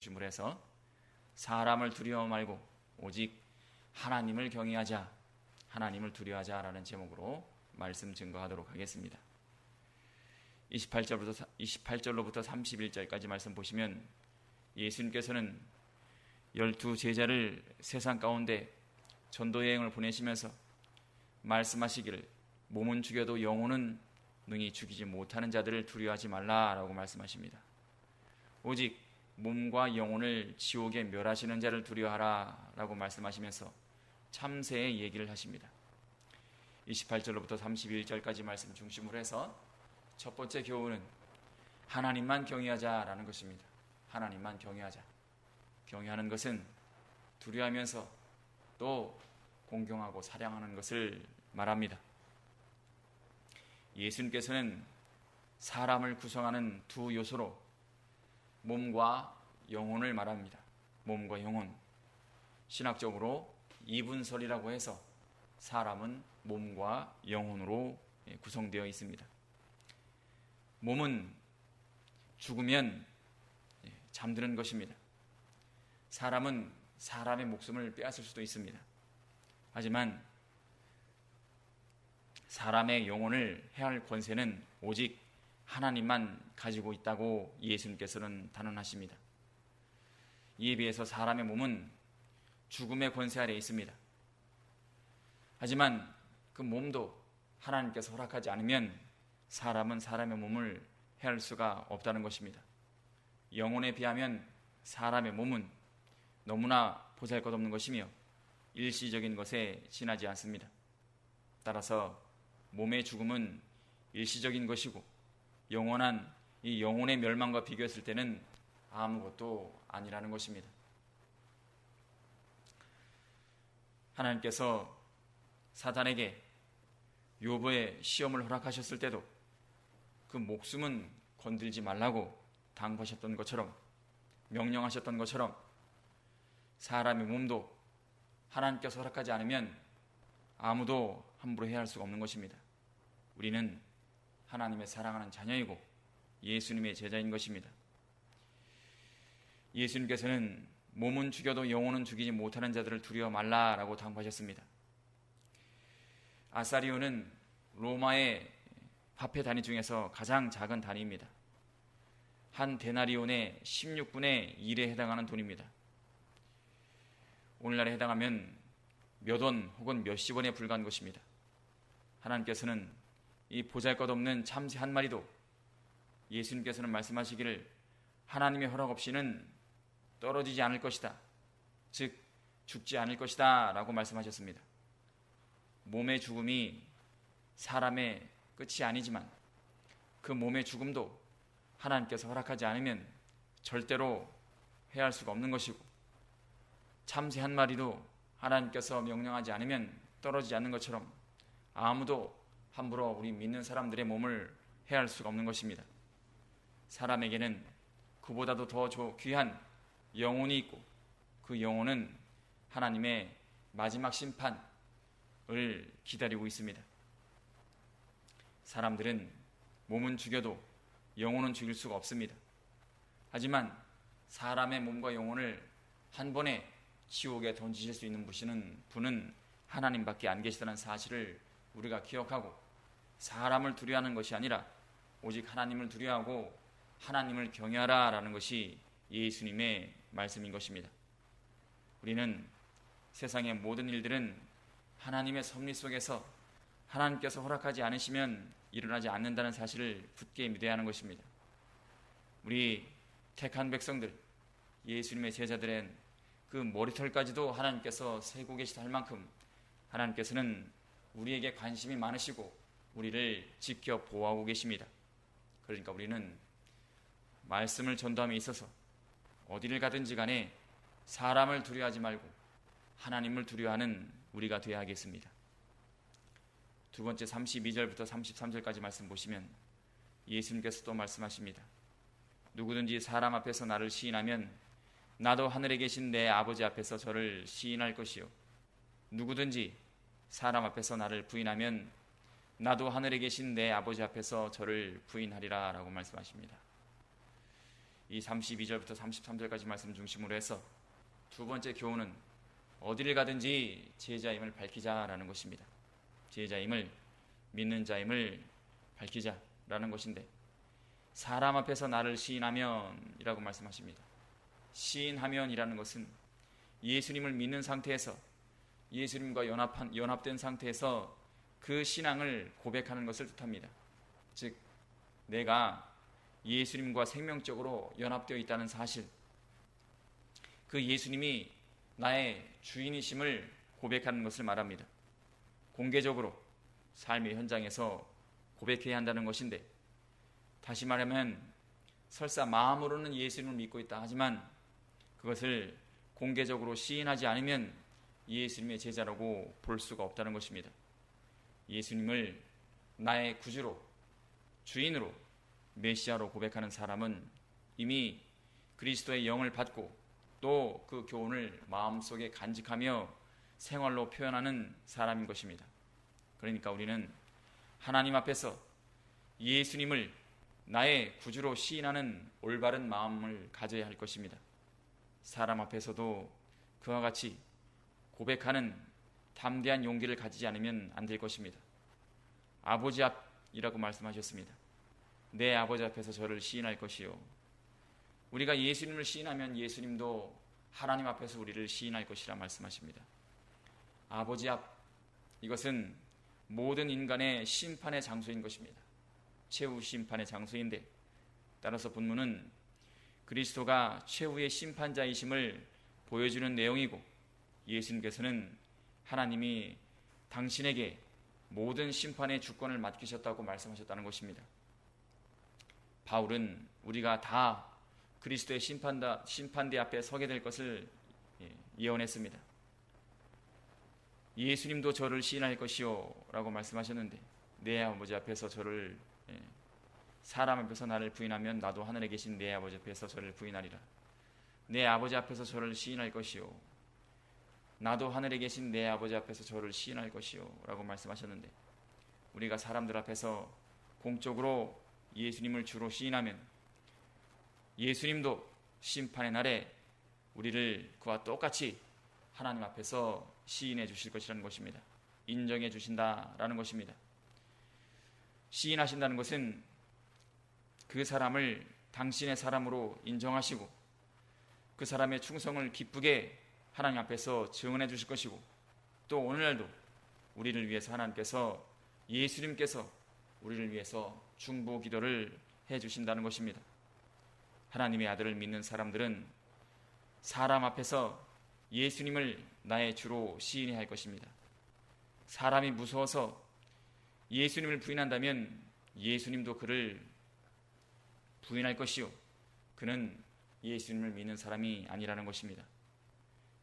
중심으로 해서 사람을 두려워 말고 오직 하나님을 경외하자, 하나님을 두려워하자라는 제목으로 말씀 증거하도록 하겠습니다. 28절로부터 31절까지 말씀 보시면 예수님께서는 12 제자를 세상 가운데 전도 여행을 보내시면서 말씀하시기를 몸은 죽여도 영혼은 능히 죽이지 못하는 자들을 두려워하지 말라라고 말씀하십니다. 오직 몸과 영혼을 지옥에 멸하시는 자를 두려워하라 라고 말씀하시면서 참새의 얘기를 하십니다. 28절로부터 31절까지 말씀 중심으로 해서 첫 번째 교훈은 하나님만 경외하자라는 것입니다. 하나님만 경외하자. 경외하는 것은 두려워하면서 또 공경하고 사랑하는 것을 말합니다. 예수님께서는 사람을 구성하는 두 요소로 몸과 영혼을 말합니다. 몸과 영혼. 신학적으로 이분설이라고 해서 사람은 몸과 영혼으로 구성되어 있습니다. 몸은 죽으면 잠드는 것입니다. 사람은 사람의 목숨을 빼앗을 수도 있습니다. 하지만 사람의 영혼을 해할 권세는 오직 하나님만 가지고 있다고 예수님께서는 단언하십니다. 이에 비해서 사람의 몸은 죽음의 권세 아래에 있습니다. 하지만 그 몸도 하나님께서 허락하지 않으면 사람은 사람의 몸을 해할 수가 없다는 것입니다. 영혼에 비하면 사람의 몸은 너무나 보잘것없는 것이며 일시적인 것에 지나지 않습니다. 따라서 몸의 죽음은 일시적인 것이고 영원한 이 영혼의 멸망과 비교했을 때는 아무것도 아니라는 것입니다. 하나님께서 사단에게 욥의 시험을 허락하셨을 때도 그 목숨은 건들지 말라고 당부하셨던 것처럼, 명령하셨던 것처럼 사람의 몸도 하나님께서 허락하지 않으면 아무도 함부로 해야 할 수가 없는 것입니다. 우리는 하나님의 사랑하는 자녀이고 예수님의 제자인 것입니다. 예수님께서는 몸은 죽여도 영혼은 죽이지 못하는 자들을 두려워 말라라고 당부하셨습니다. 아사리온은 로마의 화폐 단위 중에서 가장 작은 단위입니다. 한 데나리온의 16분의 1에 해당하는 돈입니다. 오늘날에 해당하면 몇 원 혹은 몇십 원에 불과한 것입니다. 하나님께서는 이 보잘것없는 참새 한 마리도 예수님께서는 말씀하시기를 하나님의 허락 없이는 떨어지지 않을 것이다. 즉 죽지 않을 것이다 라고 말씀하셨습니다. 몸의 죽음이 사람의 끝이 아니지만 그 몸의 죽음도 하나님께서 허락하지 않으면 절대로 해할 수가 없는 것이고, 참새 한 마리도 하나님께서 명령하지 않으면 떨어지지 않는 것처럼 아무도 함부로 우리 믿는 사람들의 몸을 해할 수가 없는 것입니다. 사람에게는 그보다도 더 귀한 영혼이 있고 그 영혼은 하나님의 마지막 심판을 기다리고 있습니다. 사람들은 몸은 죽여도 영혼은 죽일 수가 없습니다. 하지만 사람의 몸과 영혼을 한 번에 지옥에 던지실 수 있는 분은 하나님밖에 안 계시다는 사실을 우리가 기억하고 사람을 두려워하는 것이 아니라 오직 하나님을 두려워하고 하나님을 경외하라라는 것이 예수님의 말씀인 것입니다. 우리는 세상의 모든 일들은 하나님의 섭리 속에서 하나님께서 허락하지 않으시면 일어나지 않는다는 사실을 굳게 믿어야 하는 것입니다. 우리 택한 백성들, 예수님의 제자들은 그 머리털까지도 하나님께서 세고 계시다 할 만큼 하나님께서는 우리에게 관심이 많으시고 우리를 지켜 보호하고 계십니다. 그러니까 우리는 말씀을 전도함에 있어서 어디를 가든지 간에 사람을 두려워하지 말고 하나님을 두려워하는 우리가 되어야 하겠습니다. 두 번째 32절부터 33절까지 말씀 보시면 예수님께서 또 말씀하십니다. 누구든지 사람 앞에서 나를 시인하면 나도 하늘에 계신 내 아버지 앞에서 저를 시인할 것이요, 누구든지 사람 앞에서 나를 부인하면 나도 하늘에 계신 내 아버지 앞에서 저를 부인하리라 라고 말씀하십니다. 이 32절부터 33절까지 말씀 중심으로 해서 두 번째 교훈은 어디를 가든지 제자임을 밝히자라는 것입니다. 제자임을, 믿는 자임을 밝히자라는 것인데, 사람 앞에서 나를 시인하면이라고 말씀하십니다. 시인하면이라는 것은 예수님을 믿는 상태에서, 예수님과 연합된 상태에서 그 신앙을 고백하는 것을 뜻합니다. 즉, 내가 예수님과 생명적으로 연합되어 있다는 사실, 그 예수님이 나의 주인이심을 고백하는 것을 말합니다. 공개적으로 삶의 현장에서 고백해야 한다는 것인데, 다시 말하면 설사 마음으로는 예수님을 믿고 있다 하지만 그것을 공개적으로 시인하지 않으면 예수님의 제자라고 볼 수가 없다는 것입니다. 예수님을 나의 구주로, 주인으로, 메시아로 고백하는 사람은 이미 그리스도의 영을 받고 또 그 교훈을 마음속에 간직하며 생활로 표현하는 사람인 것입니다. 그러니까 우리는 하나님 앞에서 예수님을 나의 구주로 시인하는 올바른 마음을 가져야 할 것입니다. 사람 앞에서도 그와 같이 고백하는 담대한 용기를 가지지 않으면 안 될 것입니다. 아버지 앞이라고 말씀하셨습니다. 내 아버지 앞에서 저를 시인할 것이요. 우리가 예수님을 시인하면 예수님도 하나님 앞에서 우리를 시인할 것이라 말씀하십니다. 아버지 앞, 이것은 모든 인간의 심판의 장소인 것입니다. 최후 심판의 장소인데, 따라서 본문은 그리스도가 최후의 심판자이심을 보여주는 내용이고, 예수님께서는 하나님이 당신에게 모든 심판의 주권을 맡기셨다고 말씀하셨다는 것입니다. 바울은 우리가 다 그리스도의 심판대 앞에 서게 될 것을 예언했습니다. 예수님도 저를 시인할 것이요 라고 말씀하셨는데, 내 아버지 앞에서 저를, 사람 앞에서 나를 부인하면 나도 하늘에 계신 내 아버지 앞에서 저를 부인하리라. 내 아버지 앞에서 저를 시인할 것이요, 나도 하늘에 계신 내 아버지 앞에서 저를 시인할 것이요 라고 말씀하셨는데, 우리가 사람들 앞에서 공적으로 예수님을 주로 시인하면 예수님도 심판의 날에 우리를 그와 똑같이 하나님 앞에서 시인해 주실 것이라는 것입니다. 인정해 주신다라는 것입니다. 시인하신다는 것은 그 사람을 당신의 사람으로 인정하시고 그 사람의 충성을 기쁘게 하나님 앞에서 증언해 주실 것이고, 또 오늘날도 우리를 위해서 하나님께서, 예수님께서 우리를 위해서 중보 기도를 해 주신다는 것입니다. 하나님의 아들을 믿는 사람들은 사람 앞에서 예수님을 나의 주로 시인해야 할 것입니다. 사람이 무서워서 예수님을 부인한다면 예수님도 그를 부인할 것이요, 그는 예수님을 믿는 사람이 아니라는 것입니다.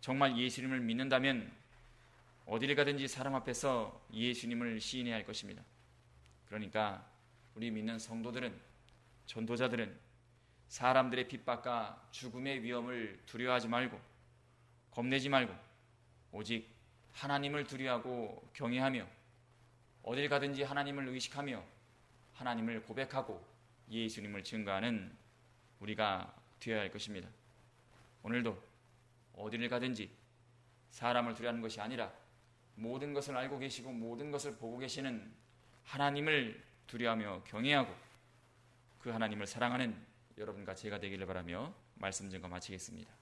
정말 예수님을 믿는다면 어디를 가든지 사람 앞에서 예수님을 시인해야 할 것입니다. 그러니까 우리 믿는 성도들은, 전도자들은 사람들의 핍박과 죽음의 위험을 두려워하지 말고, 겁내지 말고, 오직 하나님을 두려워하고 경외하며 어딜 가든지 하나님을 의식하며 하나님을 고백하고 예수님을 증거하는 우리가 되어야 할 것입니다. 오늘도 어디를 가든지 사람을 두려워하는 것이 아니라 모든 것을 알고 계시고 모든 것을 보고 계시는 하나님을 두려워하며 경외하고 그 하나님을 사랑하는 여러분과 제가 되기를 바라며 말씀 증거 마치겠습니다.